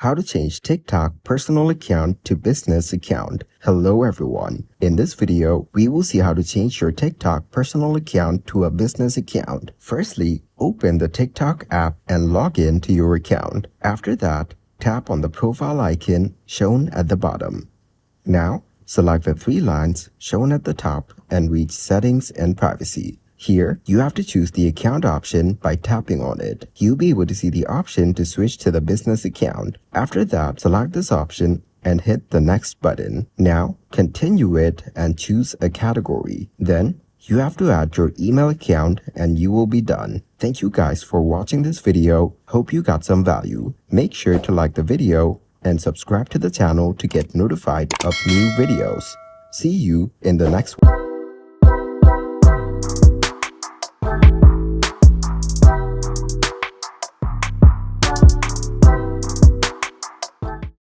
How to change TikTok personal account to business account. Hello everyone. In this video, we will see how to change your TikTok personal account to a business account. Firstly, open the TikTok app and log in to your account. After that, tap on the profile icon shown at the bottom. Now, select the three lines shown at the top and reach Settings and Privacy. Here, you have to choose the account option by tapping on it. You'll be able to see the option to switch to the business account. After that, select this option and hit the next button. Now, continue it and choose a category. Then, you have to add your email account and you will be done. Thank you guys for watching this video. Hope you got some value. Make sure to like the video and subscribe to the channel to get notified of new videos. See you in the next one.